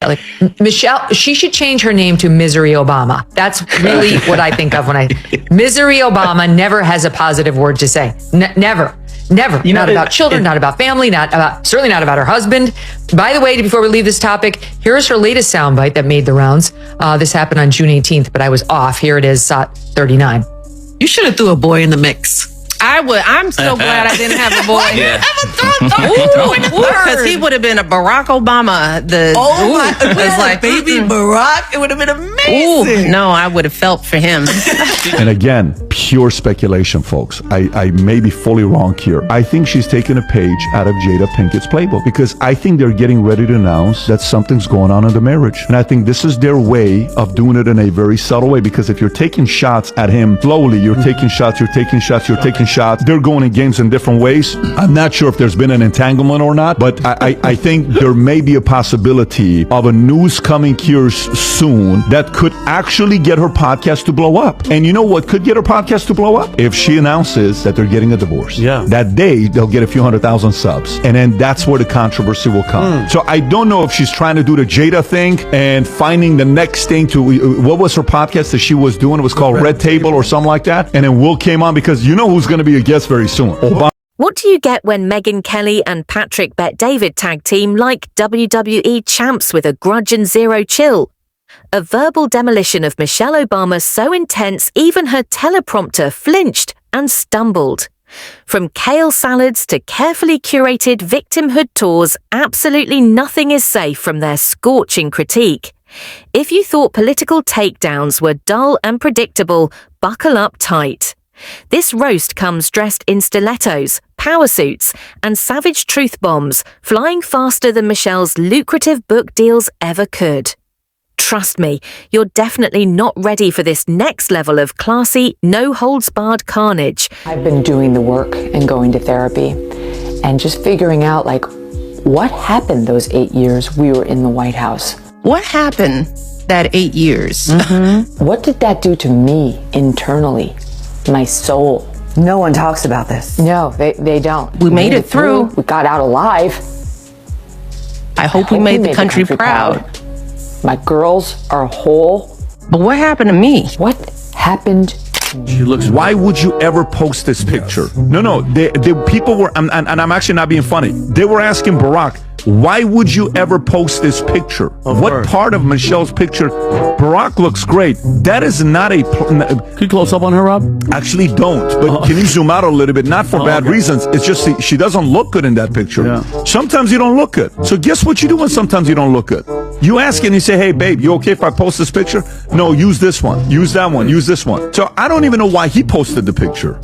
Like Michelle, she should change her name to Misery Obama. That's really what I think of when Misery Obama never has a positive word to say. Never. Not about children, not about family, certainly not about her husband. By the way, before we leave this topic, here's her latest soundbite that made the rounds. This happened on June 18th, but I was off. Here it is, SOT 39. You should have threw a boy in the mix. I would. I'm so glad I didn't have a boy. Because he would have been a Barack Obama. It's like baby Barack. It would have been amazing. No, I would have felt for him. And again, pure speculation, folks. I may be fully wrong here. I think she's taking a page out of Jada Pinkett's playbook because I think they're getting ready to announce that something's going on in the marriage. And I think this is their way of doing it in a very subtle way, because if you're taking shots at him slowly, you're taking shots, they're going in games in different ways. I'm not sure if there's been an entanglement or not, but I think there may be a possibility of a news coming here soon that could actually get her podcast to blow up. And you know what could get her podcast to blow up? If she announces that they're getting a divorce. Yeah. That day, they'll get a few 100,000 subs. And then that's where the controversy will come. So I don't know if she's trying to do the Jada thing and finding the next thing to, what was her podcast that she was doing? It was called Red Table or something like that. And then Will came on, because you know who's going to be a guest very soon. What do you get when Megyn Kelly and Patrick Bet-David tag team like WWE champs with a grudge and zero chill? A verbal demolition of Michelle Obama so intense even her teleprompter flinched and stumbled. From kale salads to carefully curated victimhood tours, absolutely nothing is safe from their scorching critique. If you thought political takedowns were dull and predictable, buckle up tight. This roast comes dressed in stilettos, power suits, and savage truth bombs, flying faster than Michelle's lucrative book deals ever could. Trust me, you're definitely not ready for this next level of classy, no-holds-barred carnage. I've been doing the work and going to therapy and just figuring out, what happened those 8 years we were in the White House? What happened that 8 years? What did that do to me internally? My soul. No one talks about this. No, they don't. We made it through. We got out alive. I hope we made the country proud. My girls are whole. But what happened to me? What happened? She looks. Why would you ever post this picture? No. The people were, and I'm actually not being funny. They were asking Barack, why would you ever post this picture? What part of Michelle's picture? Barack looks great. That is not a... Can you close up on her, Rob? Actually, don't. But can you zoom out a little bit? Not for bad reasons. It's just she doesn't look good in that picture. Yeah. Sometimes you don't look good. So guess what you do when sometimes you don't look good? You ask and you say, hey, babe, you okay if I post this picture? No, use this one. Use that one. Use this one. So I don't even know why he posted the picture.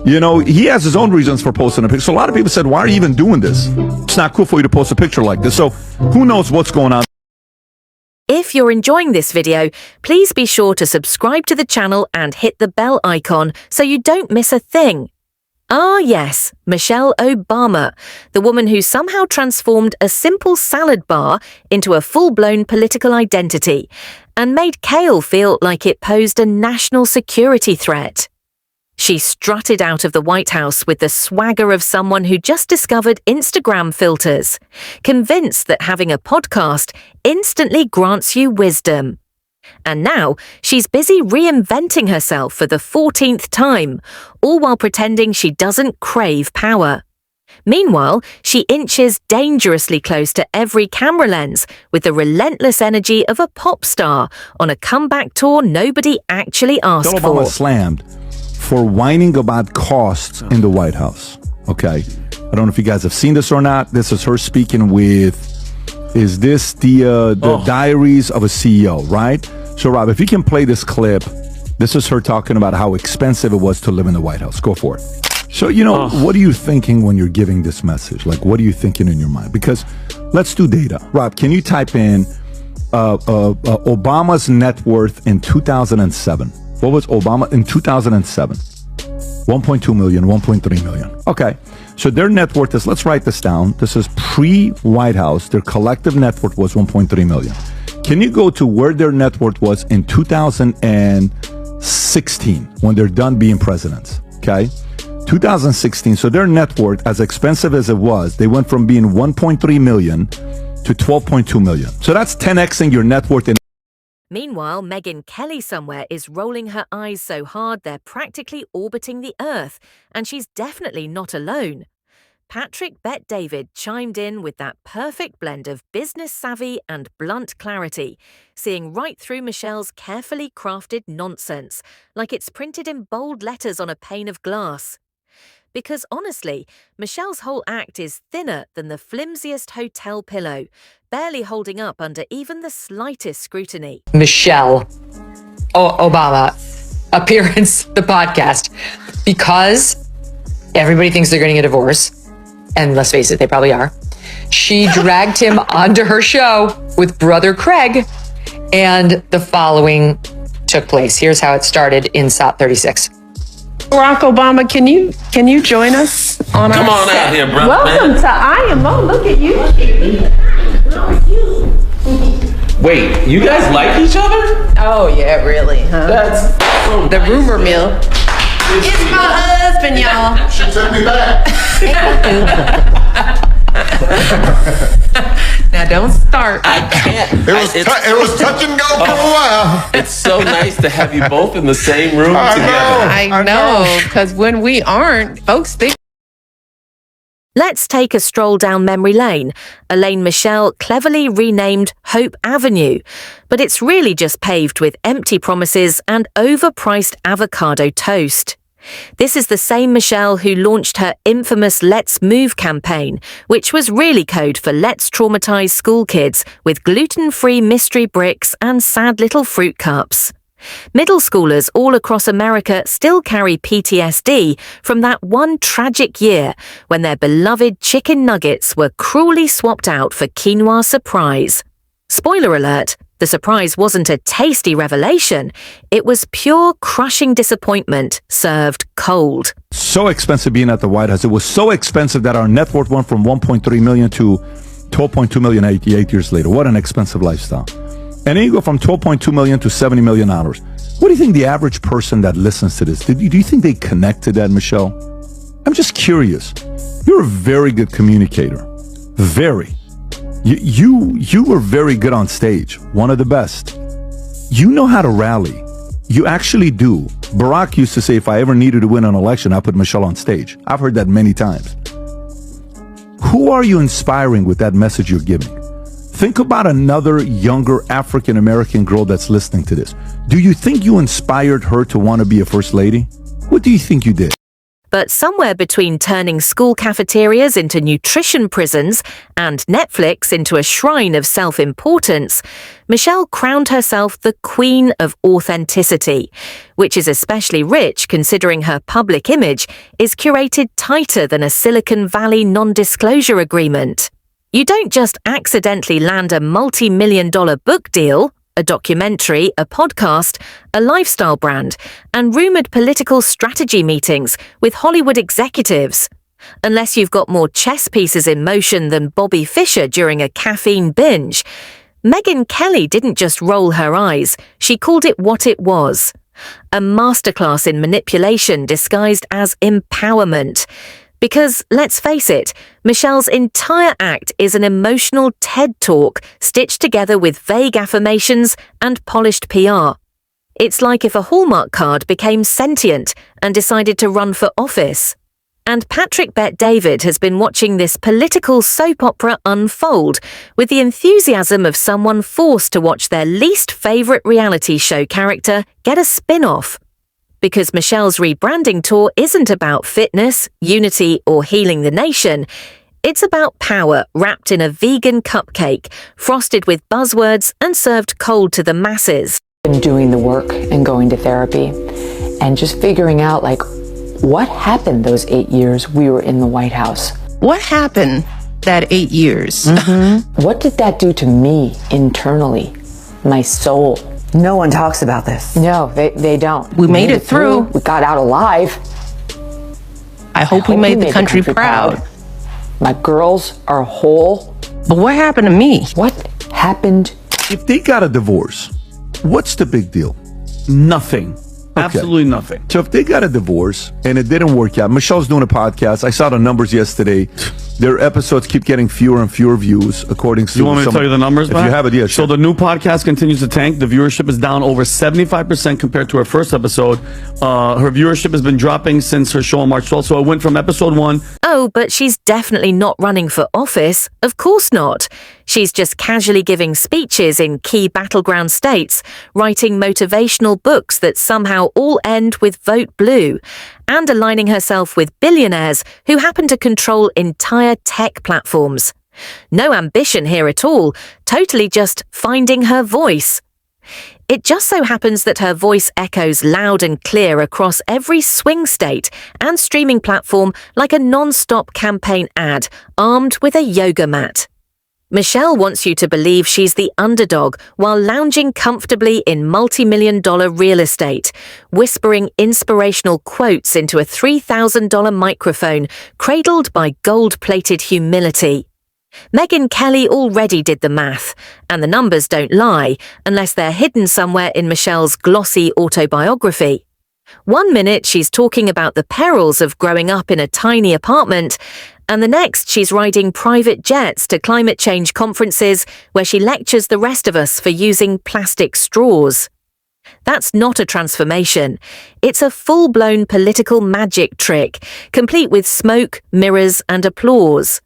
You know, he has his own reasons for posting a picture. So a lot of people said, why are you even doing this? It's not cool for you to post a picture like this. So who knows what's going on? If you're enjoying this video, please be sure to subscribe to the channel and hit the bell icon so you don't miss a thing. Ah yes, Michelle Obama, the woman who somehow transformed a simple salad bar into a full-blown political identity and made kale feel like it posed a national security threat. She strutted out of the White House with the swagger of someone who just discovered Instagram filters, convinced that having a podcast instantly grants you wisdom. And now she's busy reinventing herself for the 14th time, all while pretending she doesn't crave power. Meanwhile, she inches dangerously close to every camera lens with the relentless energy of a pop star on a comeback tour nobody actually asked for. Obama slammed for whining about costs in the White House. Okay. I don't know if you guys have seen this or not. This is her speaking with, is this the diaries of a CEO, right? So Rob, if you can play this clip, this is her talking about how expensive it was to live in the White House. Go for it. So, you know, what are you thinking when you're giving this message? Like, what are you thinking in your mind? Because let's do data. Rob, can you type in Obama's net worth in 2007? What was Obama in 2007? 1.2 million, 1.3 million. Okay. So their net worth is, let's write this down. This is pre-White House. Their collective net worth was 1.3 million. Can you go to where their net worth was in 2016 when they're done being presidents? Okay. 2016. So their net worth, as expensive as it was, they went from being 1.3 million to 12.2 million. So that's 10xing your net worth in. Meanwhile, Megyn Kelly somewhere is rolling her eyes so hard they're practically orbiting the Earth, and she's definitely not alone. Patrick Bet-David chimed in with that perfect blend of business savvy and blunt clarity, seeing right through Michelle's carefully crafted nonsense, like it's printed in bold letters on a pane of glass. Because honestly, Michelle's whole act is thinner than the flimsiest hotel pillow, barely holding up under even the slightest scrutiny. Michelle Obama appearance, the podcast, because everybody thinks they're getting a divorce, and let's face it, they probably are. She dragged him onto her show with brother Craig, and the following took place. Here's how it started in SOT 36. Barack Obama, can you join us on Come our on set? out here, brother. Welcome to IMO. Look at you. Wait, you guys like each other? Oh yeah, really, huh? That's so The nice. rumor mill. It's my husband, y'all. She took me back. Now don't start. I can't. It was touch and go for a while. It's so nice to have you both in the same room I together. I know, because when we aren't, folks think. Let's take a stroll down memory lane, a lane Michelle cleverly renamed Hope Avenue, but it's really just paved with empty promises and overpriced avocado toast. This is the same Michelle who launched her infamous Let's Move campaign, which was really code for Let's Traumatize School Kids with gluten-free mystery bricks and sad little fruit cups. Middle schoolers all across America still carry PTSD from that one tragic year when their beloved chicken nuggets were cruelly swapped out for quinoa surprise. Spoiler alert, the surprise wasn't a tasty revelation, it was pure crushing disappointment served cold. So expensive being at the White House. It was so expensive that our net worth went from 1.3 million to 12.2 million 8 years later. What an expensive lifestyle. And then you go from 12.2 million to $70 million. What do you think the average person that listens to this, do you think they connect to that, Michelle? I'm just curious. You're a very good communicator. Very. You were very good on stage. One of the best. You know how to rally. You actually do. Barack used to say, if I ever needed to win an election, I put Michelle on stage. I've heard that many times. Who are you inspiring with that message you're giving? Think about another younger African-American girl that's listening to this. Do you think you inspired her to want to be a first lady? What do you think you did? But somewhere between turning school cafeterias into nutrition prisons and Netflix into a shrine of self-importance, Michelle crowned herself the Queen of Authenticity, which is especially rich considering her public image is curated tighter than a Silicon Valley non-disclosure agreement. You don't just accidentally land a multi-million-dollar book deal, a documentary, a podcast, a lifestyle brand, and rumored political strategy meetings with Hollywood executives. Unless you've got more chess pieces in motion than Bobby Fischer during a caffeine binge. Megyn Kelly didn't just roll her eyes, she called it what it was. A masterclass in manipulation disguised as empowerment. Because, let's face it, Michelle's entire act is an emotional TED Talk stitched together with vague affirmations and polished PR. It's like if a Hallmark card became sentient and decided to run for office. And Patrick Bet-David has been watching this political soap opera unfold with the enthusiasm of someone forced to watch their least favourite reality show character get a spin-off. Because Michelle's rebranding tour isn't about fitness, unity, or healing the nation. It's about power wrapped in a vegan cupcake, frosted with buzzwords and served cold to the masses. Been doing the work and going to therapy and just figuring out, like, what happened those 8 years we were in the White House? What happened that 8 years? What did that do to me internally, my soul? No one talks about this. No, they don't. We made it through. We got out alive. I hope we made the country proud. My girls are whole. But what happened to me? What happened? If they got a divorce, what's the big deal? Nothing. Absolutely nothing. So if they got a divorce and it didn't work out, Michelle's doing a podcast. I saw the numbers yesterday. their episodes keep getting fewer and fewer views, according to. You want me to tell you the numbers, If Matt? you have it, yes. So the new podcast continues to tank. The viewership is down over 75% compared to her first episode. Her viewership has been dropping since her show on March 12th. So it went from episode 1. Oh, but she's definitely not running for office. Of course not. She's just casually giving speeches in key battleground states, writing motivational books that somehow all end with vote blue, and aligning herself with billionaires who happen to control entire tech platforms. No ambition here at all, totally just finding her voice. It just so happens that her voice echoes loud and clear across every swing state and streaming platform like a non-stop campaign ad armed with a yoga mat. Michelle wants you to believe she's the underdog while lounging comfortably in multi-million-dollar real estate, whispering inspirational quotes into a $3,000 microphone cradled by gold-plated humility. Megyn Kelly already did the math, and the numbers don't lie unless they're hidden somewhere in Michelle's glossy autobiography. 1 minute she's talking about the perils of growing up in a tiny apartment, and the next she's riding private jets to climate change conferences where she lectures the rest of us for using plastic straws. That's not a transformation. It's a full-blown political magic trick, complete with smoke, mirrors, and applause.